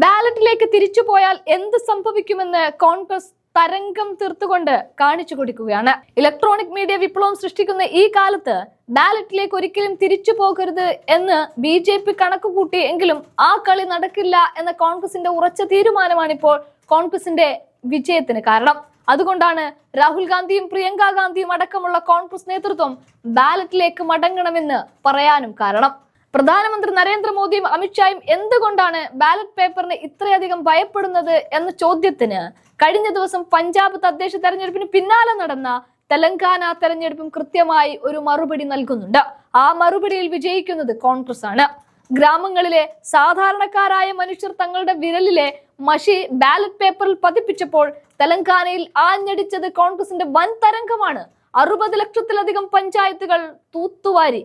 ബാലറ്റിലേക്ക് തിരിച്ചുപോയാൽ എന്ത് സംഭവിക്കുമെന്ന് കോൺഗ്രസ് തരംഗം തീർത്തുകൊണ്ട് കാണിച്ചു കൊടുക്കുകയാണ്. ഇലക്ട്രോണിക് മീഡിയ വിപ്ലവം സൃഷ്ടിക്കുന്ന ഈ കാലത്ത് ബാലറ്റിലേക്ക് ഒരിക്കലും തിരിച്ചു പോകരുത് എന്ന് BJP കണക്കുകൂട്ടി എങ്കിലും ആ കളി നടക്കില്ല എന്ന കോൺഗ്രസിന്റെ ഉറച്ച തീരുമാനമാണ് ഇപ്പോൾ കോൺഗ്രസിന്റെ വിജയത്തിന് കാരണം. അതുകൊണ്ടാണ് രാഹുൽ ഗാന്ധിയും പ്രിയങ്ക ഗാന്ധിയും അടക്കമുള്ള കോൺഗ്രസ് നേതൃത്വം ബാലറ്റിലേക്ക് മടങ്ങണമെന്ന് പറയാനും കാരണം. പ്രധാനമന്ത്രി നരേന്ദ്രമോദിയും അമിത്ഷായും എന്തുകൊണ്ടാണ് ബാലറ്റ് പേപ്പറിന് ഇത്രയധികം ഭയപ്പെടുന്നത് എന്ന ചോദ്യത്തിന് കഴിഞ്ഞ ദിവസം പഞ്ചാബ് തദ്ദേശ തെരഞ്ഞെടുപ്പിന് പിന്നാലെ നടന്ന തെലങ്കാന തെരഞ്ഞെടുപ്പും കൃത്യമായി ഒരു മറുപടി നൽകുന്നുണ്ട്. ആ മറുപടിയിൽ വിജയിക്കുന്നത് കോൺഗ്രസ് ആണ്. ഗ്രാമങ്ങളിലെ സാധാരണക്കാരായ മനുഷ്യർ തങ്ങളുടെ വിരലിലെ മഷി ബാലറ്റ് പേപ്പറിൽ പതിപ്പിച്ചപ്പോൾ തെലങ്കാനയിൽ ആഞ്ഞടിച്ചത് കോൺഗ്രസിന്റെ വൻ തരംഗമാണ്. 60 ലക്ഷത്തിലധികം പഞ്ചായത്തുകൾ തൂത്തുവാരി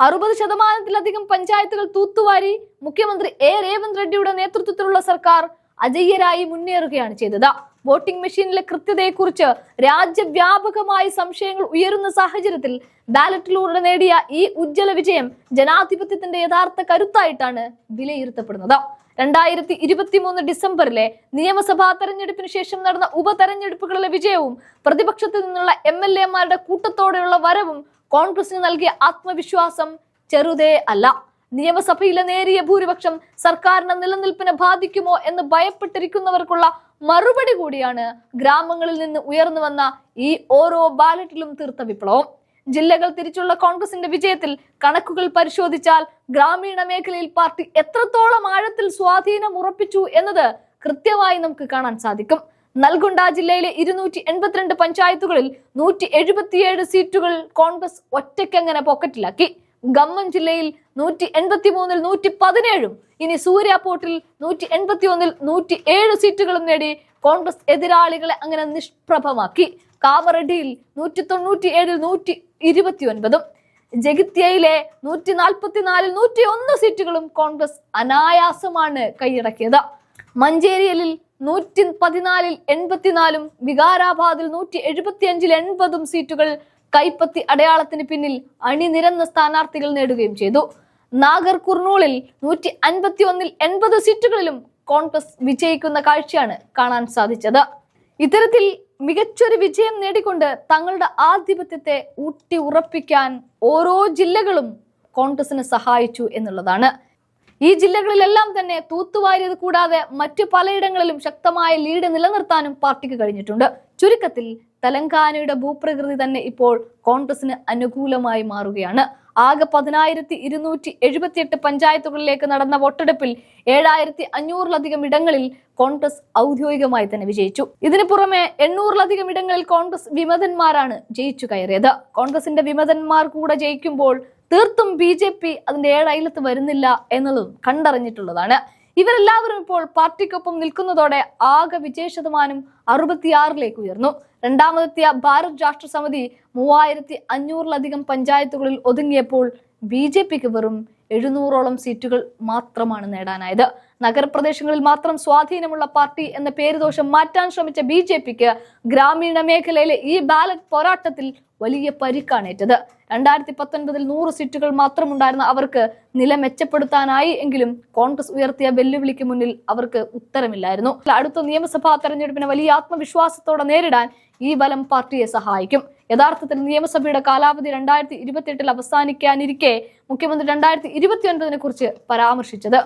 60% പഞ്ചായത്തുകൾ തൂത്തുവാരി മുഖ്യമന്ത്രി രേവന്ത് റെഡ്ഡിയുടെ നേതൃത്വത്തിലുള്ള സർക്കാർ അജയ്യരായി മുന്നേറുകയാണ് ചെയ്തത്. വോട്ടിംഗ് മെഷീനിലെ കൃത്യതയെക്കുറിച്ച് രാജ്യവ്യാപകമായി സംശയങ്ങൾ ഉയരുന്ന സാഹചര്യത്തിൽ ബാലറ്റിലൂടെ നേടിയ ഈ ഉജ്ജ്വല വിജയം ജനാധിപത്യത്തിന്റെ യഥാർത്ഥ കരുത്തായിട്ടാണ് വിലയിരുത്തപ്പെടുന്നത്. 2023 ഡിസംബറിലെ നിയമസഭാ തെരഞ്ഞെടുപ്പിന് ശേഷം നടന്ന ഉപതെരഞ്ഞെടുപ്പുകളിലെ വിജയവും പ്രതിപക്ഷത്തിൽ നിന്നുള്ള MLA-മാരുടെ കൂട്ടത്തോടെയുള്ള വരവും കോൺഗ്രസിന് നൽകിയ ആത്മവിശ്വാസം ചെറുതേ അല്ല. നിയമസഭയിലെ നേരിയ ഭൂരിപക്ഷം സർക്കാരിന്റെ നിലനിൽപ്പിനെ ബാധിക്കുമോ എന്ന് ഭയപ്പെട്ടിരിക്കുന്നവർക്കുള്ള മറുപടി കൂടിയാണ് ഗ്രാമങ്ങളിൽ നിന്ന് ഉയർന്നു വന്ന ഈ ഓരോ ബാലറ്റിലും തീർത്ത വിപ്ലവം. ജില്ലകൾ തിരിച്ചുള്ള കോൺഗ്രസിന്റെ വിജയത്തിൽ കണക്കുകൾ പരിശോധിച്ചാൽ ഗ്രാമീണ മേഖലയിൽ പാർട്ടി എത്രത്തോളം ആഴത്തിൽ സ്വാധീനം ഉറപ്പിച്ചു എന്നത് കൃത്യമായി നമുക്ക് കാണാൻ സാധിക്കും. നൽഗുണ്ട ജില്ലയിലെ 282 പഞ്ചായത്തുകളിൽ 177 സീറ്റുകൾ കോൺഗ്രസ് ഒറ്റയ്ക്കങ്ങനെ പോക്കറ്റിലാക്കി. ഗമ്മം ജില്ലയിൽ 183-ൽ 117, ഇനി സൂര്യാപോർട്ടിൽ 181-ൽ 107 സീറ്റുകളും നേടി കോൺഗ്രസ് എതിരാളികളെ അങ്ങനെ നിഷ്പ്രഭമാക്കി. കാമറഡിയിൽ 197-ൽ 129, ജഗിത്യയിലെ 144-ൽ 101 സീറ്റുകളും കോൺഗ്രസ് അനായാസമാണ് കൈയടക്കിയത്. മഞ്ചേരിയിൽ 114-ൽ 84, വികാരാബാദിൽ 175-ൽ 80 സീറ്റുകൾ കൈപ്പത്തി അടയാളത്തിന് പിന്നിൽ അണിനിരന്ന സ്ഥാനാർത്ഥികൾ നേടുകയും ചെയ്തു. നാഗർ കുർണൂളിൽ 151-ൽ 80 സീറ്റുകളിലും കോൺഗ്രസ് വിജയിക്കുന്ന കാഴ്ചയാണ് കാണാൻ സാധിച്ചത്. ഇത്തരത്തിൽ മികച്ചൊരു വിജയം നേടിക്കൊണ്ട് തങ്ങളുടെ ആധിപത്യത്തെ ഊട്ടി ഉറപ്പിക്കാൻ ഓരോ ജില്ലകളും കോൺഗ്രസിന് സഹായിച്ചു എന്നുള്ളതാണ്. ഈ ജില്ലകളിലെല്ലാം തന്നെ തൂത്തുവാരിയത് കൂടാതെ മറ്റു പലയിടങ്ങളിലും ശക്തമായ ലീഡ് നിലനിർത്താനും പാർട്ടിക്ക് കഴിഞ്ഞിട്ടുണ്ട്. ചുരുക്കത്തിൽ തെലങ്കാനയുടെ ഭൂപ്രകൃതി തന്നെ ഇപ്പോൾ കോൺഗ്രസിന് അനുകൂലമായി മാറുകയാണ്. ആകെ 10,278 പഞ്ചായത്തുകളിലേക്ക് നടന്ന വോട്ടെടുപ്പിൽ 7,500-ലധികം ഇടങ്ങളിൽ കോൺഗ്രസ് ഔദ്യോഗികമായി തന്നെ വിജയിച്ചു. ഇതിനു പുറമെ 800-ലധികം ഇടങ്ങളിൽ കോൺഗ്രസ് വിമതന്മാരാണ് ജയിച്ചു കയറിയത്. കോൺഗ്രസിന്റെ വിമതന്മാർ കൂടെ ജയിക്കുമ്പോൾ തീർത്തും BJP അതിന്റെ ഏഴയലത്ത് വരുന്നില്ല എന്നുള്ളതും കണ്ടറിഞ്ഞിട്ടുള്ളതാണ്. ഇവരെല്ലാവരും ഇപ്പോൾ പാർട്ടിക്കൊപ്പം നിൽക്കുന്നതോടെ ആകെ വിജയശതമാനം 66-ലേക്ക് ഉയർന്നു. രണ്ടാമതെത്തിയ ഭാരത് രാഷ്ട്ര സമിതി 3,500-ലധികം പഞ്ചായത്തുകളിൽ ഒതുങ്ങിയപ്പോൾ BJPക്ക് വെറും 700-ഓളം സീറ്റുകൾ മാത്രമാണ് നേടാനായത്. നഗരപ്രദേശങ്ങളിൽ മാത്രം സ്വാധീനമുള്ള പാർട്ടി എന്ന പേരുദോഷം മാറ്റാൻ ശ്രമിച്ച BJPക്ക് ഗ്രാമീണ മേഖലയിലെ ഈ ബാലറ്റ് പോരാട്ടത്തിൽ വലിയ പരിക്കാണേറ്റത്. 2019-ൽ 100 സീറ്റുകൾ മാത്രമുണ്ടായിരുന്ന അവർക്ക് നില മെച്ചപ്പെടുത്താനായി എങ്കിലും കോൺഗ്രസ് ഉയർത്തിയ വെല്ലുവിളിക്ക് മുന്നിൽ അവർക്ക് ഉത്തരമില്ലായിരുന്നു. അടുത്ത നിയമസഭാ തെരഞ്ഞെടുപ്പിനെ വലിയ ആത്മവിശ്വാസത്തോടെ നേരിടാൻ ഈ ബലം പാർട്ടിയെ സഹായിക്കും. യഥാർത്ഥത്തിൽ നിയമസഭയുടെ കാലാവധി 2028-ൽ അവസാനിക്കാനിരിക്കെ മുഖ്യമന്ത്രി 2029-നെ കുറിച്ച് പരാമർശിച്ചത്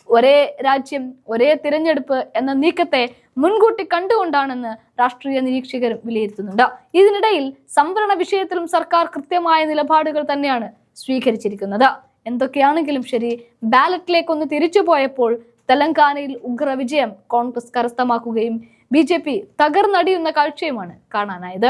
ഒരേ രാജ്യം ഒരേ തിരഞ്ഞെടുപ്പ് എന്ന നീക്കത്തെ മുൻകൂട്ടി കണ്ടുകൊണ്ടാണെന്ന് രാഷ്ട്രീയ നിരീക്ഷകരും വിലയിരുത്തുന്നുണ്ട്. ഇതിനിടയിൽ സംവരണ വിഷയത്തിലും സർക്കാർ കൃത്യമായ നിലപാടുകൾ തന്നെയാണ് സ്വീകരിച്ചിരിക്കുന്നത്. എന്തൊക്കെയാണെങ്കിലും ശരി, ബാലറ്റിലേക്കൊന്ന് തിരിച്ചു പോയപ്പോൾ തെലങ്കാനയിൽ ഉഗ്ര വിജയം കോൺഗ്രസ് കരസ്ഥമാക്കുകയും BJP തകർന്നടിയുന്ന കാഴ്ചയുമാണ് കാണാനായത്.